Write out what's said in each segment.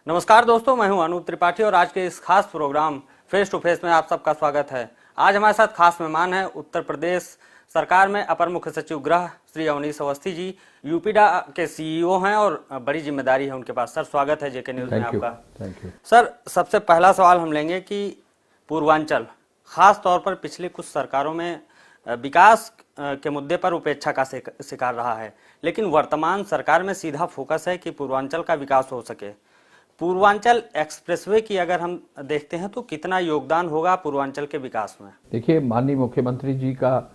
नमस्कार दोस्तों, मैं हूं अनूप त्रिपाठी और आज के इस खास प्रोग्राम फेस टू फेस में आप सबका स्वागत है। आज हमारे साथ खास मेहमान हैं उत्तर प्रदेश सरकार में अपर मुख्य सचिव गृह श्री अवनीश अवस्थी जी। यूपीडा के सीईओ हैं और बड़ी जिम्मेदारी है उनके पास। सर, स्वागत है जेके न्यूज में आपका। Thank you. सर, सबसे पहला सवाल हम लेंगे कि पूर्वांचल खास तौर पर पिछले कुछ सरकारों में विकास के मुद्दे पर उपेक्षा का शिकार रहा है, लेकिन वर्तमान सरकार में सीधा फोकस है कि पूर्वांचल का विकास हो सके। पूर्वांचल एक्सप्रेसवे की अगर हम देखते हैं तो कितना योगदान होगा पूर्वांचल के विकास में? देखिए, माननीय मुख्यमंत्री जी का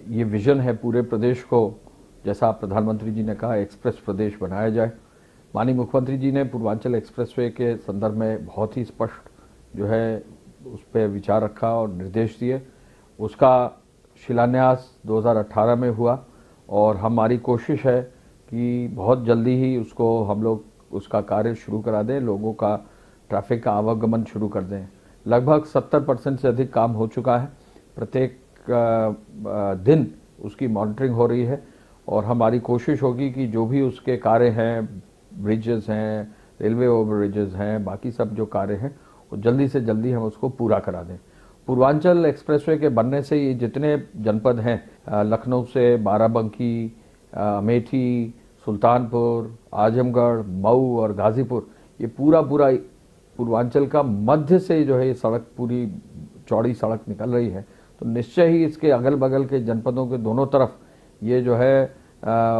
ये विजन है पूरे प्रदेश को, जैसा प्रधानमंत्री जी ने कहा, एक्सप्रेस प्रदेश बनाया जाए। माननीय मुख्यमंत्री जी ने पूर्वांचल एक्सप्रेसवे के संदर्भ में बहुत ही स्पष्ट जो है उस पर विचार रखा और निर्देश दिए। उसका शिलान्यास 2018 में हुआ और हमारी कोशिश है कि बहुत जल्दी ही उसको हम लोग उसका कार्य शुरू करा दें, लोगों का ट्रैफिक का आवागमन शुरू कर दें। लगभग 70% से अधिक काम हो चुका है। प्रत्येक दिन उसकी मॉनिटरिंग हो रही है और हमारी कोशिश होगी कि जो भी उसके कार्य हैं, ब्रिजेस हैं, रेलवे ओवरब्रिजेस हैं, बाकी सब जो कार्य हैं, वो जल्दी से जल्दी हम उसको पूरा करा दें। पूर्वांचल एक्सप्रेसवे के बनने से ये जितने जनपद हैं, लखनऊ से बाराबंकी, अमेठी, सुल्तानपुर, आजमगढ़, मऊ और गाजीपुर, ये पूरा पूर्वांचल का मध्य से जो है ये सड़क पूरी चौड़ी सड़क निकल रही है। तो निश्चय ही इसके अगल बगल के जनपदों के दोनों तरफ ये जो है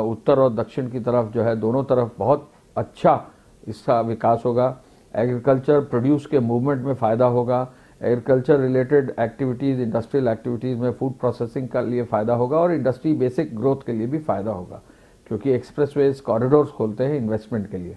उत्तर और दक्षिण की तरफ जो है दोनों तरफ बहुत अच्छा इसका विकास होगा। एग्रीकल्चर प्रोड्यूस के मूवमेंट में फ़ायदा होगा। Agriculture related activities, industrial activities में फूड प्रोसेसिंग का लिए फ़ायदा होगा और इंडस्ट्री बेसिक ग्रोथ के लिए भी फ़ायदा होगा, क्योंकि एक्सप्रेसवेज कॉरिडोर्स खोलते हैं इन्वेस्टमेंट के लिए।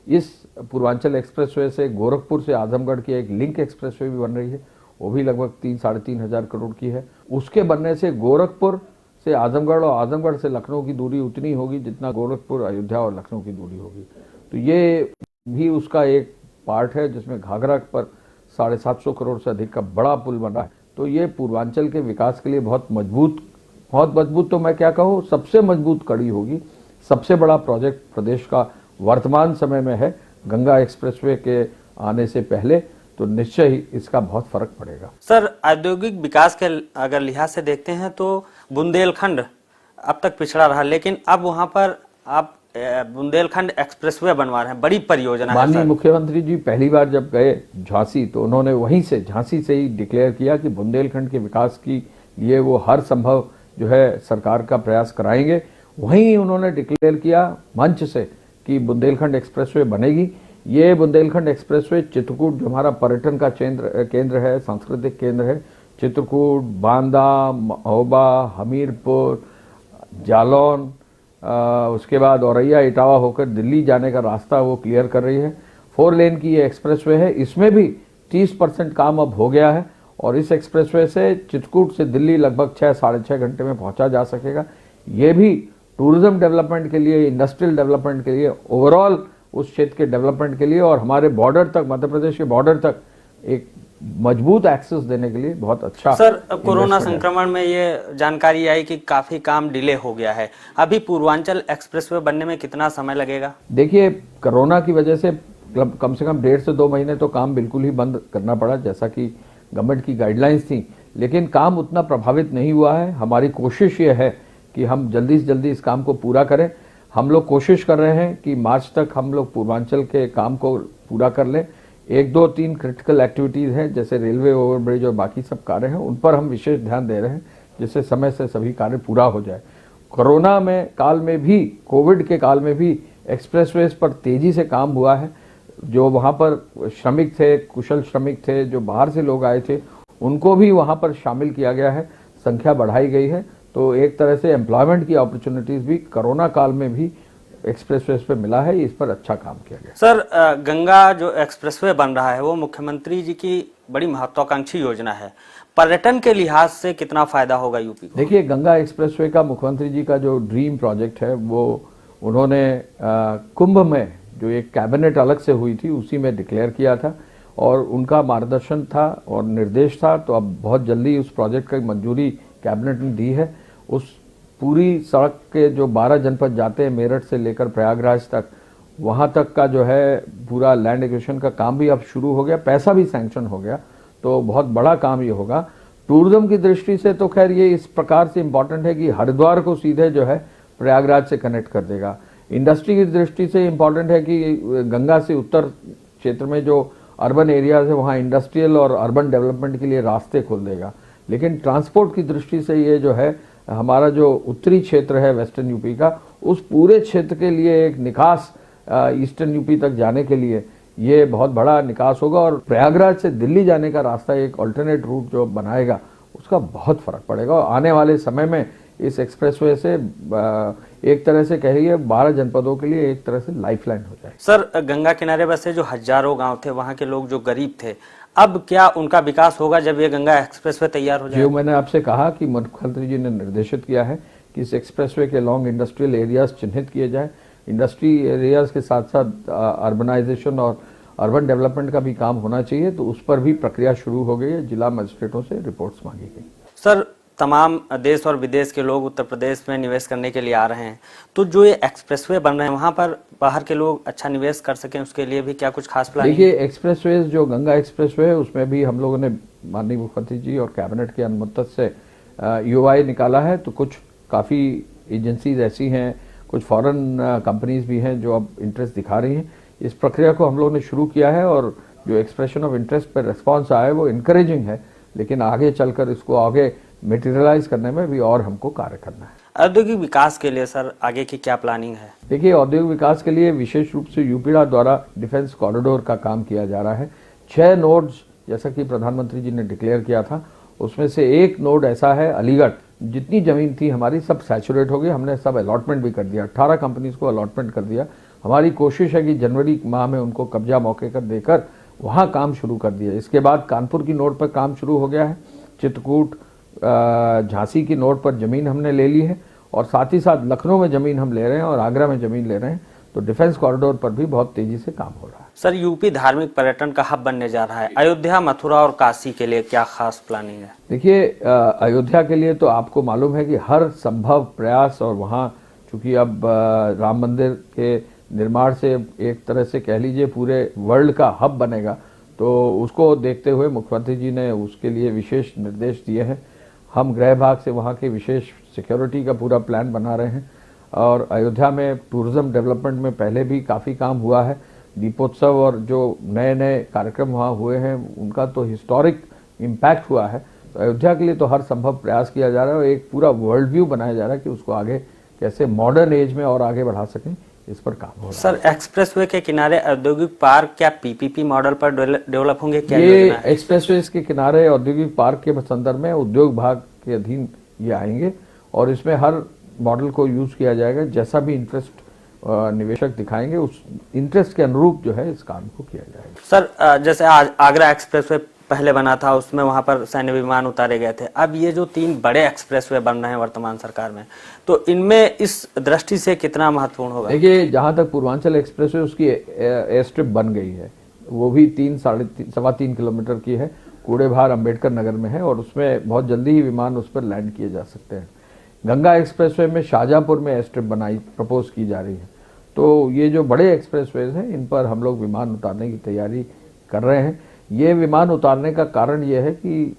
इस पूर्वांचल एक्सप्रेसवे से गोरखपुर से आजमगढ़ की एक लिंक एक्सप्रेसवे भी बन रही है, वो भी लगभग 3-3.5 हज़ार करोड़ की है। उसके बनने से गोरखपुर से आजमगढ़ और आजमगढ़ से लखनऊ की दूरी उतनी होगी जितना गोरखपुर, अयोध्या और लखनऊ की दूरी होगी। तो ये भी उसका एक पार्ट है जिसमें घाघरा पर 750 करोड़ से अधिक का बड़ा पुल बना है। तो ये पूर्वांचल के विकास के लिए बहुत मजबूत तो मैं क्या कहूँ, सबसे मजबूत कड़ी होगी। सबसे बड़ा प्रोजेक्ट प्रदेश का वर्तमान समय में है गंगा एक्सप्रेसवे के आने से पहले, तो निश्चय ही इसका बहुत फर्क पड़ेगा। सर, औद्योगिक विकास के अगर लिहाज से देखते हैं तो बुंदेलखंड अब तक पिछड़ा रहा, लेकिन अब वहां पर आप बुंदेलखंड एक्सप्रेसवे बनवा रहे हैं, बड़ी परियोजना है। माननीय मुख्यमंत्री जी पहली बार जब गए झांसी, तो उन्होंने वहीं से झांसी से ही डिक्लेयर किया कि बुंदेलखंड के विकास की लिए वो हर संभव जो है सरकार का प्रयास कराएंगे। वहीं उन्होंने डिक्लेयर किया मंच से कि बुंदेलखंड एक्सप्रेसवे बनेगी। ये बुंदेलखंड एक्सप्रेसवे चित्रकूट, जो हमारा पर्यटन का केंद्र है, सांस्कृतिक केंद्र है, चित्रकूट, बांदा, महोबा, हमीरपुर, जालौन, उसके बाद औरैया, इटावा होकर दिल्ली जाने का रास्ता वो क्लियर कर रही है। 4 लेन की ये एक्सप्रेसवे है। इसमें भी 30% काम अब हो गया है और इस एक्सप्रेसवे से चित्रकूट से दिल्ली लगभग 6-6.5 घंटे में पहुंचा जा सकेगा। ये भी टूरिज्म डेवलपमेंट के लिए, इंडस्ट्रियल डेवलपमेंट के लिए, ओवरऑल उस क्षेत्र के डेवलपमेंट के लिए और हमारे बॉर्डर तक, मध्य प्रदेश के बॉर्डर तक एक मजबूत एक्सेस देने के लिए बहुत अच्छा। सर, कोरोना संक्रमण में ये जानकारी आई कि काफी काम डिले हो गया है। अभी पूर्वांचल एक्सप्रेसवे बनने में कितना समय लगेगा? देखिए, कोरोना की वजह से कम से कम 1.5 से 2 महीने तो काम बिल्कुल ही बंद करना पड़ा, जैसा कि गवर्नमेंट की गाइडलाइंस थी, लेकिन काम उतना प्रभावित नहीं हुआ है। हमारी कोशिश ये है कि हम जल्दी से जल्दी इस काम को पूरा करें। हम लोग कोशिश कर रहे हैं कि मार्च तक हम लोग पूर्वांचल के काम को पूरा कर लें। 1, 2, 3 क्रिटिकल एक्टिविटीज़ हैं, जैसे रेलवे ओवरब्रिज और बाकी सब कार्य हैं, उन पर हम विशेष ध्यान दे रहे हैं, जिससे समय से सभी कार्य पूरा हो जाए। कोरोना में काल में भी, कोविड के काल में भी एक्सप्रेसवेज पर तेज़ी से काम हुआ है। जो वहाँ पर श्रमिक थे, कुशल श्रमिक थे, जो बाहर से लोग आए थे, उनको भी वहाँ पर शामिल किया गया है, संख्या बढ़ाई गई है। तो एक तरह से एम्प्लॉयमेंट की अपॉर्चुनिटीज़ भी कोरोना काल में भी एक्सप्रेसवेज पे मिला है। इस पर अच्छा काम किया गया। सर, गंगा जो एक्सप्रेसवे बन रहा है वो मुख्यमंत्री जी की बड़ी महत्वाकांक्षी योजना है। पर्यटन के लिहाज से कितना फायदा होगा यूपी को? देखिए, गंगा एक्सप्रेसवे का मुख्यमंत्री जी का जो ड्रीम प्रोजेक्ट है वो उन्होंने कुंभ में जो एक कैबिनेट अलग से हुई थी उसी में डिक्लेयर किया था और उनका मार्गदर्शन था और निर्देश था। तो अब बहुत जल्दी उस प्रोजेक्ट की मंजूरी कैबिनेट ने दी है। उस पूरी सड़क के जो 12 जनपद जाते हैं मेरठ से लेकर प्रयागराज तक, वहां तक का जो है पूरा लैंड एक्विजिशन का काम भी अब शुरू हो गया, पैसा भी सैंक्शन हो गया, तो बहुत बड़ा काम ये होगा। टूरिज्म की दृष्टि से तो खैर ये इस प्रकार से इम्पोर्टेंट है कि हरिद्वार को सीधे जो है प्रयागराज से कनेक्ट कर देगा। इंडस्ट्री की दृष्टि से इम्पोर्टेंट है कि गंगा से उत्तर क्षेत्र में जो अर्बन एरियाज है वहाँ इंडस्ट्रियल और अर्बन डेवलपमेंट के लिए रास्ते खोल देगा। लेकिन ट्रांसपोर्ट की दृष्टि से ये जो है हमारा जो उत्तरी क्षेत्र है वेस्टर्न यूपी का, उस पूरे क्षेत्र के लिए एक निकास ईस्टर्न यूपी तक जाने के लिए ये बहुत बड़ा निकास होगा। और प्रयागराज से दिल्ली जाने का रास्ता एक अल्टरनेट रूट जो बनाएगा उसका बहुत फर्क पड़ेगा। और आने वाले समय में इस एक्सप्रेसवे से एक तरह से कहिए 12 जनपदों के लिए एक तरह से लाइफलाइन हो जाए। सर, गंगा किनारे बसे जो हजारों गांव थे, वहां के लोग जो गरीब थे, अब क्या उनका विकास होगा जब ये गंगा एक्सप्रेसवे तैयार हो जाए? जो मैंने आपसे कहा कि मुख्यमंत्री जी ने निर्देशित किया है कि इस एक्सप्रेसवे के लॉन्ग इंडस्ट्रियल एरियाज चिन्हित किए जाए। इंडस्ट्री एरियाज के साथ साथ अर्बनाइजेशन और अर्बन डेवलपमेंट का भी काम होना चाहिए, तो उस पर भी प्रक्रिया शुरू हो गई है। जिला मजिस्ट्रेटों से रिपोर्ट्स मांगी गई। सर, तमाम देश और विदेश के लोग उत्तर प्रदेश में निवेश करने के लिए आ रहे हैं, तो जो ये एक्सप्रेसवे बन रहे हैं वहां पर बाहर के लोग अच्छा निवेश कर सकें, उसके लिए भी क्या कुछ खास प्लान? देखिए, एक्सप्रेसवे जो गंगा एक्सप्रेसवे है उसमें भी हम लोगों ने माननीय मुख्यमंत्री जी और कैबिनेट की अनुमति से यूआई निकाला है। तो कुछ काफ़ी एजेंसीज ऐसी हैं, कुछ फॉरेन कंपनीज भी हैं जो अब इंटरेस्ट दिखा रही हैं। इस प्रक्रिया को हम लोगों ने शुरू किया है और जो एक्सप्रेशन ऑफ इंटरेस्ट पर रिस्पॉन्स आया है वो इनकरेजिंग है, लेकिन आगे चलकर इसको आगे मटेरियलाइज करने में भी और हमको कार्य करना है। औद्योगिक विकास के लिए सर आगे की क्या प्लानिंग है? देखिए, औद्योगिक विकास के लिए विशेष रूप से यूपीडा द्वारा डिफेंस कॉरिडोर का काम किया जा रहा है। 6 नोड्स जैसा कि प्रधानमंत्री जी ने डिक्लेयर किया था, उसमें से एक नोड ऐसा है अलीगढ़। जितनी जमीन थी हमारी सब सैचुरेट हो गई, हमने सब अलॉटमेंट भी कर दिया, 18 कंपनीज को अलॉटमेंट कर दिया। हमारी कोशिश है कि जनवरी माह में उनको कब्जा मौके पर देकर वहाँ काम शुरू कर दिया। इसके बाद कानपुर की नोड पर काम शुरू हो गया है, चित्रकूट झांसी की नोड पर जमीन हमने ले ली है और साथ ही साथ लखनऊ में जमीन हम ले रहे हैं और आगरा में जमीन ले रहे हैं। तो डिफेंस कॉरिडोर पर भी बहुत तेजी से काम हो रहा है। सर, यूपी धार्मिक पर्यटन का हब बनने जा रहा है। अयोध्या, मथुरा और काशी के लिए क्या खास प्लानिंग है? देखिए, अयोध्या के लिए तो आपको मालूम है कि हर संभव प्रयास, और वहाँ चूंकि अब राम मंदिर के निर्माण से एक तरह से कह लीजिए पूरे वर्ल्ड का हब बनेगा, तो उसको देखते हुए मुख्यमंत्री जी ने उसके लिए विशेष निर्देश दिए हैं। हम गृह विभाग से वहाँ के विशेष सिक्योरिटी का पूरा प्लान बना रहे हैं और अयोध्या में टूरिज्म डेवलपमेंट में पहले भी काफ़ी काम हुआ है। दीपोत्सव और जो नए नए कार्यक्रम वहाँ हुए हैं उनका तो हिस्टोरिक इम्पैक्ट हुआ है। तो अयोध्या के लिए तो हर संभव प्रयास किया जा रहा है और एक पूरा वर्ल्ड व्यू बनाया जा रहा है कि उसको आगे कैसे मॉडर्न एज में और आगे बढ़ा सकें, इस पर काम हो रहा है। सर, एक्सप्रेसवे के किनारे औद्योगिक पार्क क्या पीपीपी मॉडल पर डेवलप होंगे? क्या ये योजना है? एक्सप्रेसवे के किनारे औद्योगिक पार्क के संदर्भ में उद्योग विभाग के अधीन ये आएंगे और इसमें हर मॉडल को यूज किया जाएगा। जैसा भी इंटरेस्ट निवेशक दिखाएंगे उस इंटरेस्ट के अनुरूप जो है इस काम को किया जाएगा। सर, जैसे आगरा एक्सप्रेसवे पहले बना था, उसमें वहां पर सैन्य विमान उतारे गए थे। अब ये जो 3 बड़े एक्सप्रेसवे बन रहे हैं वर्तमान सरकार में, तो इनमें इस दृष्टि से कितना महत्वपूर्ण होगा? देखिए, जहां तक पूर्वांचल एक्सप्रेसवे उसकी एयर स्ट्रिप बन गई है, वो भी 3-3.25 किलोमीटर की है, कूड़ेभार अम्बेडकर नगर में है और उसमें बहुत जल्दी ही विमान उस पर लैंड किए जा सकते हैं। गंगा एक्सप्रेसवे में शाहजहांपुर में एयर स्ट्रिप प्रपोज की जा रही है। तो ये जो बड़े एक्सप्रेसवेज हैं इन पर हम लोग विमान उतारने की तैयारी कर रहे हैं। ये विमान उतारने का कारण ये है कि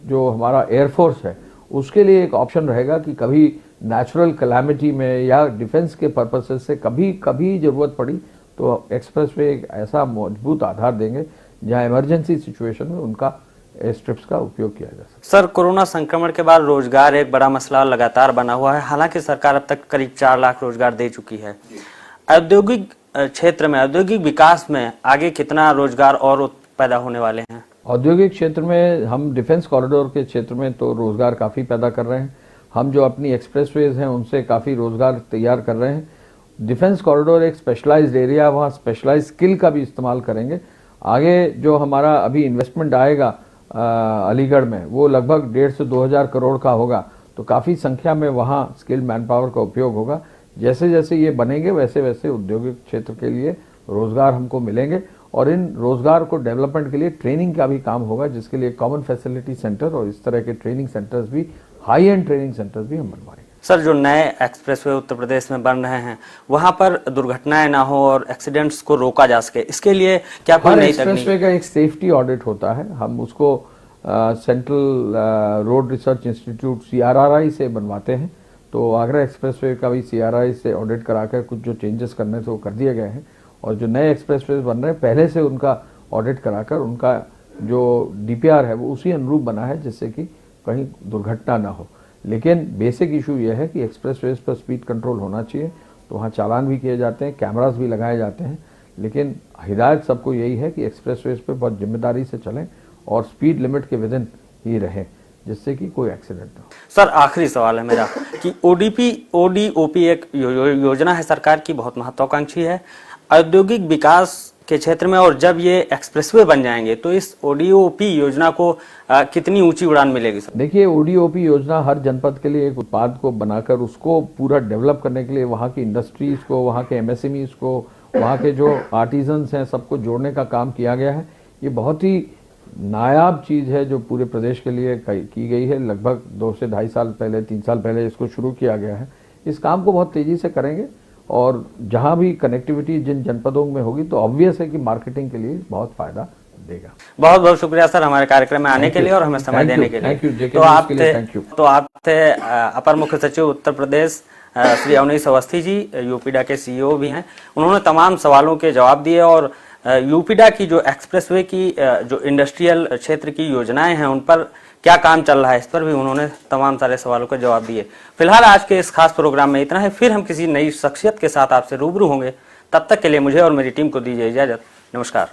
जो हमारा एयरफोर्स है उसके लिए एक ऑप्शन रहेगा कि कभी नेचुरल कैलामिटी में या डिफेंस के पर्पसेस से कभी कभी ज़रूरत पड़ी तो एक्सप्रेसवे एक ऐसा मजबूत आधार देंगे जहां इमरजेंसी सिचुएशन में उनका एयर स्ट्रिप्स का उपयोग किया जा सकता है। सर, कोरोना संक्रमण के बाद रोजगार एक बड़ा मसला लगातार बना हुआ है। हालांकि सरकार अब तक करीब 4 लाख रोजगार दे चुकी है। औद्योगिक क्षेत्र में, औद्योगिक विकास में आगे कितना रोजगार और पैदा होने वाले हैं? औद्योगिक क्षेत्र में हम डिफेंस कॉरिडोर के क्षेत्र में तो रोजगार काफ़ी पैदा कर रहे हैं। हम जो अपनी एक्सप्रेसवेज हैं उनसे काफ़ी रोजगार तैयार कर रहे हैं। डिफेंस कॉरिडोर एक स्पेशलाइज्ड एरिया, वहाँ स्पेशलाइज्ड स्किल का भी इस्तेमाल करेंगे। आगे जो हमारा अभी इन्वेस्टमेंट आएगा अलीगढ़ में वो लगभग 1,500 से 2,000 करोड़ का होगा, तो काफ़ी संख्या में वहाँ स्किल्ड मैन पावर का उपयोग होगा। जैसे जैसे ये बनेंगे वैसे वैसे औद्योगिक क्षेत्र के लिए रोजगार हमको मिलेंगे और इन रोजगार को डेवलपमेंट के लिए ट्रेनिंग का भी काम होगा, जिसके लिए कॉमन फैसिलिटी सेंटर और इस तरह के ट्रेनिंग सेंटर्स भी, हाई एंड ट्रेनिंग सेंटर्स भी हम बनवाएंगे। सर, जो नए एक्सप्रेसवे उत्तर प्रदेश में बन रहे हैं वहां पर दुर्घटनाएं ना हो और एक्सीडेंट्स को रोका जा सके, इसके लिए क्या कोई हर नई एक्सप्रेसवे का एक सेफ्टी ऑडिट होता है। हम उसको central road research institute CRRI से बनवाते हैं। तो आगरा एक्सप्रेसवे का भी CRRI से ऑडिट कराकर कुछ जो चेंजेस करने थे वो कर दिए गए हैं, और जो नए एक्सप्रेसवे बन रहे हैं पहले से उनका ऑडिट कराकर उनका जो DPR है वो उसी अनुरूप बना है, जिससे कि कहीं दुर्घटना ना हो। लेकिन बेसिक इशू ये है कि एक्सप्रेसवेज पर स्पीड कंट्रोल होना चाहिए, तो वहाँ चालान भी किए जाते हैं, कैमरास भी लगाए जाते हैं, लेकिन हिदायत सबको यही है कि एक्सप्रेसवेज पे बहुत जिम्मेदारी से चलें और स्पीड लिमिट के विदिन ही रहें, जिससे कि कोई एक्सीडेंट ना हो। सर, आखिरी सवाल है मेरा कि ODOP एक योजना है सरकार की, बहुत महत्वाकांक्षी है औद्योगिक विकास के क्षेत्र में, और जब ये एक्सप्रेसवे बन जाएंगे तो इस ODOP योजना को कितनी ऊंची उड़ान मिलेगी सर? देखिए, ODOP योजना हर जनपद के लिए एक उत्पाद को बनाकर उसको पूरा डेवलप करने के लिए वहाँ की इंडस्ट्रीज को, वहाँ के MSMEs को, वहाँ के जो आर्टिजन्स हैं सबको जोड़ने का काम किया गया है। ये बहुत ही नायाब चीज़ है जो पूरे प्रदेश के लिए की गई है। लगभग 2 से 2.5 साल पहले, 3 साल पहले इसको शुरू किया गया है। इस काम को बहुत तेज़ी से करेंगे, और जहाँ भी कनेक्टिविटी जिन जनपदों में होगी तो ऑब्वियस है कि मार्केटिंग के लिए बहुत फायदा देगा। बहुत बहुत शुक्रिया सर हमारे कार्यक्रम में आने के लिए और हमें समय देने के लिए। तो आप थे अपर मुख्य सचिव उत्तर प्रदेश श्री अवनीश अवस्थी जी, यूपीडा के CEO भी हैं। उन्होंने तमाम सवालों के जवाब दिए और यूपीडा की जो एक्सप्रेसवे की जो इंडस्ट्रियल क्षेत्र की योजनाएं हैं उन पर क्या काम चल रहा है, इस पर भी उन्होंने तमाम सारे सवालों के जवाब दिए। फिलहाल आज के इस खास प्रोग्राम में इतना है, फिर हम किसी नई शख्सियत के साथ आपसे रूबरू होंगे। तब तक के लिए मुझे और मेरी टीम को दीजिए इजाजत। नमस्कार।